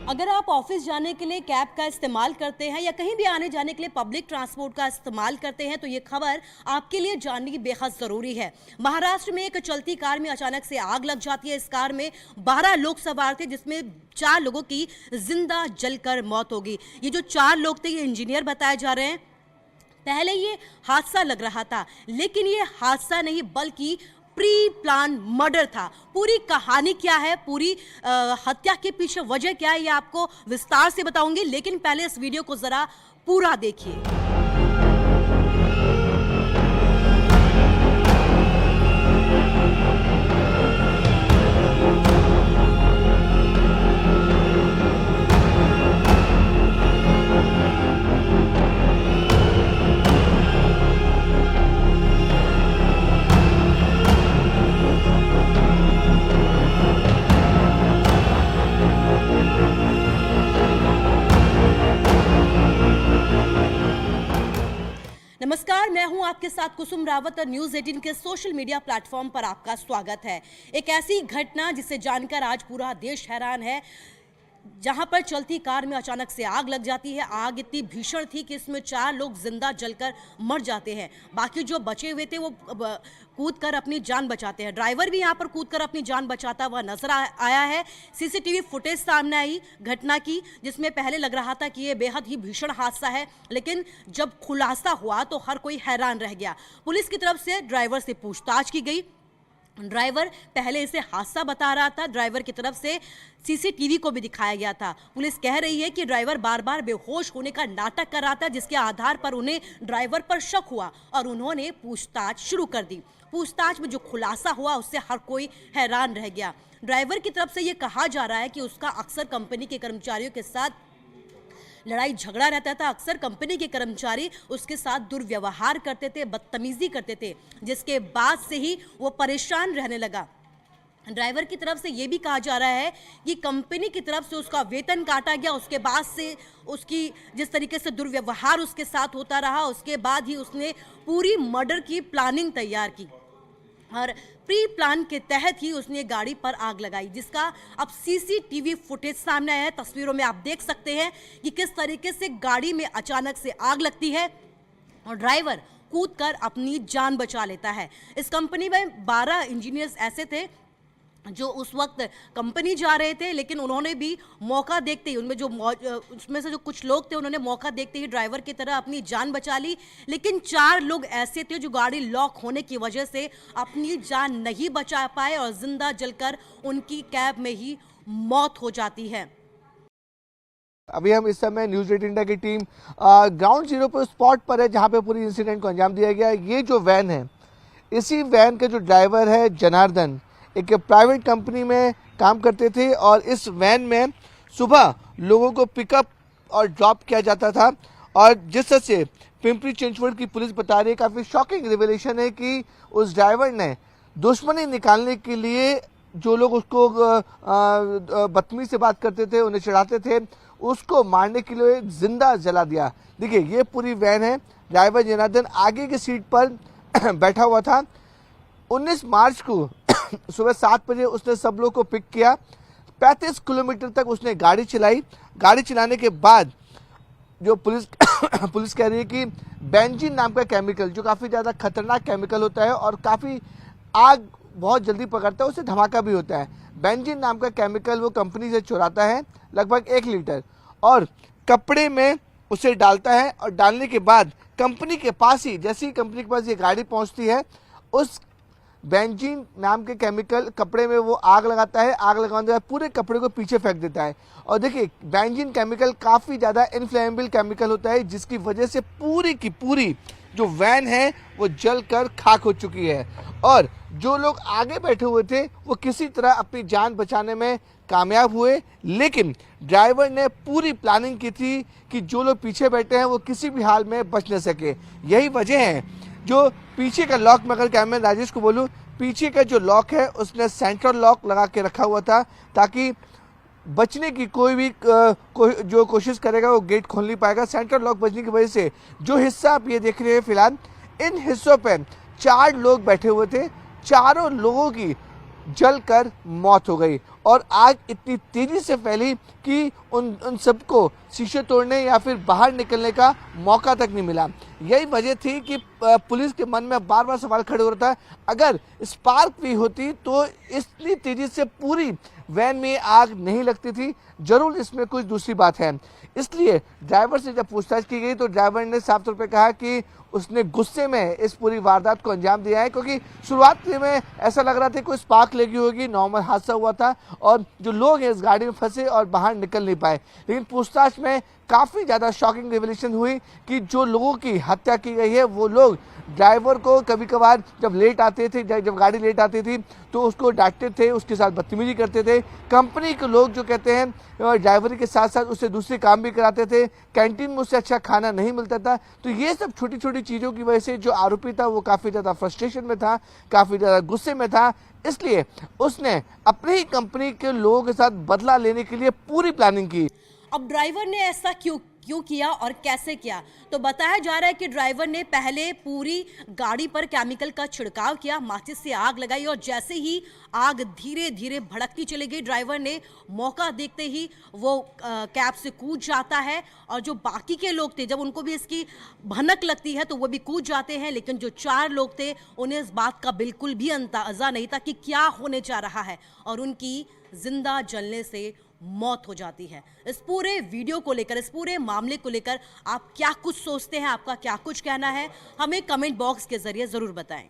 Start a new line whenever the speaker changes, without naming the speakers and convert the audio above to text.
अगर आप ऑफिस जाने के लिए कैब का इस्तेमाल करते हैं या कहीं भी आने जाने के लिए पब्लिक ट्रांसपोर्ट का इस्तेमाल करते हैं तो ये खबर आपके लिए जाननी बेहद जरूरी है। महाराष्ट्र में एक चलती कार में अचानक से आग लग जाती है। इस कार में 12 लोग सवार थे, जिसमें 4 लोगों की जिंदा जलकर मौत हो गई। ये जो 4 लोग थे ये इंजीनियर बताए जा रहे हैं। पहले ये हादसा लग रहा था, लेकिन ये हादसा नहीं बल्कि प्री प्लान मर्डर था। पूरी कहानी क्या है, पूरी हत्या के पीछे वजह क्या है, ये आपको विस्तार से बताऊंगी, लेकिन पहले इस वीडियो को जरा पूरा देखिए। नमस्कार, मैं हूं आपके साथ कुसुम रावत और न्यूज़ 18 के सोशल मीडिया प्लेटफॉर्म पर आपका स्वागत है। एक ऐसी घटना जिसे जानकर आज पूरा देश हैरान है, जहां पर चलती कार में अचानक से आग लग जाती है। आग इतनी भीषण थी कि इसमें 4 लोग जिंदा जलकर मर जाते हैं। बाकी जो बचे हुए थे वो कूदकर अपनी जान बचाते हैं। ड्राइवर भी यहां पर कूदकर अपनी जान बचाता हुआ नजर आया है। सीसीटीवी फुटेज सामने आई घटना की, जिसमें पहले लग रहा था कि ये बेहद ही भीषण हादसा है, लेकिन जब खुलासा हुआ तो हर कोई हैरान रह गया। पुलिस की तरफ से ड्राइवर से पूछताछ की गई। ड्राइवर पहले इसे हादसा बता रहा था। ड्राइवर की तरफ से सीसीटीवी को भी दिखाया गया था। पुलिस कह रही है कि ड्राइवर बार बार बेहोश होने का नाटक कर रहा था, जिसके आधार पर उन्हें ड्राइवर पर शक हुआ और उन्होंने पूछताछ शुरू कर दी। पूछताछ में जो खुलासा हुआ उससे हर कोई हैरान रह गया। ड्राइवर की तरफ से ये कहा जा रहा है कि उसका अक्सर कंपनी के कर्मचारियों के साथ लड़ाई झगड़ा रहता था। अक्सर कंपनी के कर्मचारी उसके साथ दुर्व्यवहार करते थे, बदतमीजी करते थे, जिसके बाद से ही वो परेशान रहने लगा। ड्राइवर की तरफ से ये भी कहा जा रहा है कि कंपनी की तरफ से उसका वेतन काटा गया। उसके बाद से उसकी जिस तरीके से दुर्व्यवहार उसके साथ होता रहा, उसके बाद ही उसने पूरी मर्डर की प्लानिंग तैयार की और प्री प्लान के तहत ही उसने गाड़ी पर आग लगाई, जिसका अब सीसीटीवी फुटेज सामने आया है। तस्वीरों में आप देख सकते हैं कि किस तरीके से गाड़ी में अचानक से आग लगती है और ड्राइवर कूदकर अपनी जान बचा लेता है। इस कंपनी में 12 इंजीनियर्स ऐसे थे जो उस वक्त कंपनी जा रहे थे, लेकिन उन्होंने भी मौका देखते ही उसमें से जो कुछ लोग थे उन्होंने मौका देखते ही ड्राइवर की तरह अपनी जान बचा ली। लेकिन 4 लोग ऐसे थे जो गाड़ी लॉक होने की वजह से अपनी जान नहीं बचा पाए और जिंदा जलकर उनकी कैब में ही मौत हो जाती है।
अभी हम इस समय न्यूज़ 18 इंडिया की टीम ग्राउंड जीरो पर स्पॉट पर है, जहां पे पूरी इंसिडेंट को अंजाम दिया गया। ये जो वैन है, इसी वैन के जो ड्राइवर है जनार्दन, एक प्राइवेट कंपनी में काम करते थे और इस वैन में सुबह लोगों को पिकअप और ड्रॉप किया जाता था। और जिस तरह से पिंपरी चिंचवड की पुलिस बता रही है, काफ़ी शॉकिंग रिवेलेशन है कि उस ड्राइवर ने दुश्मनी निकालने के लिए जो लोग उसको बदतमीजी से बात करते थे, उन्हें चिढ़ाते थे, उसको मारने के लिए जिंदा जला दिया। देखिए ये पूरी वैन है। ड्राइवर जनार्दन आगे की सीट पर बैठा हुआ था। 19 मार्च को सुबह 7 बजे उसने सब लोग को पिक किया। 35 किलोमीटर तक उसने गाड़ी चलाई। गाड़ी चलाने के बाद जो पुलिस कह रही है कि बेंजीन नाम का केमिकल, जो काफ़ी ज़्यादा खतरनाक केमिकल होता है और काफ़ी आग बहुत जल्दी पकड़ता है, उससे धमाका भी होता है। बेंजीन नाम का केमिकल वो कंपनी से चुराता है, लगभग 1 लीटर, और कपड़े में उसे डालता है। और डालने के बाद कंपनी के पास ही, जैसे ही कंपनी के पास ये गाड़ी पहुंचती है, उस बेंजीन नाम के केमिकल कपड़े में वो आग लगाता है। आग लगाने के बाद पूरे कपड़े को पीछे फेंक देता है। और देखिए बेंजीन केमिकल काफ़ी ज़्यादा इनफ्लेमेबल केमिकल होता है, जिसकी वजह से पूरी की पूरी जो वैन है वो जलकर खाक हो चुकी है। और जो लोग आगे बैठे हुए थे वो किसी तरह अपनी जान बचाने में कामयाब हुए, लेकिन ड्राइवर ने पूरी प्लानिंग की थी कि जो लोग पीछे बैठे हैं वो किसी भी हाल में बच न सके। यही वजह है जो पीछे का लॉक, मैं अगर कैमरा राजेश को बोलूं, पीछे का जो लॉक है उसने सेंट्रल लॉक लगा के रखा हुआ था, ताकि बचने की कोई भी जो कोशिश करेगा वो गेट खोल नहीं पाएगा। सेंट्रल लॉक बचने की वजह से जो हिस्सा आप ये देख रहे हैं फिलहाल, इन हिस्सों पे 4 लोग बैठे हुए थे। चारों लोगों की जलकर मौत हो गई। और आग इतनी तेजी से फैली कि उन सबको शीशे तोड़ने या फिर बाहर निकलने का मौका तक नहीं मिला। यही वजह थी कि पुलिस के मन में बार बार सवाल खड़े हो रहा था, अगर स्पार्क भी होती तो इतनी तेजी से पूरी वैन में आग नहीं लगती थी, जरूर इसमें कुछ दूसरी बात है। इसलिए ड्राइवर से जब पूछताछ की गई तो ड्राइवर ने साफ तौर पे कहा कि उसने गुस्से में इस पूरी वारदात को अंजाम दिया है, क्योंकि शुरुआत में ऐसा लग रहा था कोई स्पार्क लगी होगी, नॉर्मल हादसा हुआ था और जो लोग हैं इस गाड़ी में फंसे और बाहर निकल नहीं पाए। लेकिन पूछताछ में काफ़ी ज़्यादा शॉकिंग रिवलेशन हुई कि जो लोगों की हत्या की गई है वो लोग ड्राइवर को कभी कभार जब लेट आते थे, जब गाड़ी लेट आती थी तो उसको डांटते थे, उसके साथ बदतमीजी करते थे। कंपनी के लोग जो कहते हैं ड्राइवर के साथ साथ उससे दूसरे काम भी कराते थे, कैंटीन में उससे अच्छा खाना नहीं मिलता था। तो ये सब छोटी छोटी चीज़ों की वजह से जो आरोपी था वो काफ़ी ज़्यादा फ्रस्ट्रेशन में था, काफ़ी ज़्यादा गुस्से में था। इसलिए उसने अपनी ही कंपनी के लोगों के साथ बदला लेने के लिए पूरी प्लानिंग की।
अब ड्राइवर ने ऐसा क्यों किया और कैसे किया? तो बताया जा रहा है कि ड्राइवर ने पहले पूरी गाड़ी पर केमिकल का छिड़काव किया, माचिस से आग लगाई और जैसे ही आग धीरे धीरे भड़कती चली गई, ड्राइवर ने मौका देखते ही वो कैब से कूद जाता है और जो बाकी के लोग थे जब उनको भी इसकी भनक लगती है तो वो भी कूद जाते हैं। लेकिन जो 4 लोग थे उन्हें इस बात का बिल्कुल भी अंदाजा नहीं था कि क्या होने जा रहा है और उनकी जिंदा जलने से मौत हो जाती है। इस पूरे वीडियो को लेकर, इस पूरे मामले को लेकर आप क्या कुछ सोचते हैं, आपका क्या कुछ कहना है, हमें कमेंट बॉक्स के जरिए जरूर बताएं।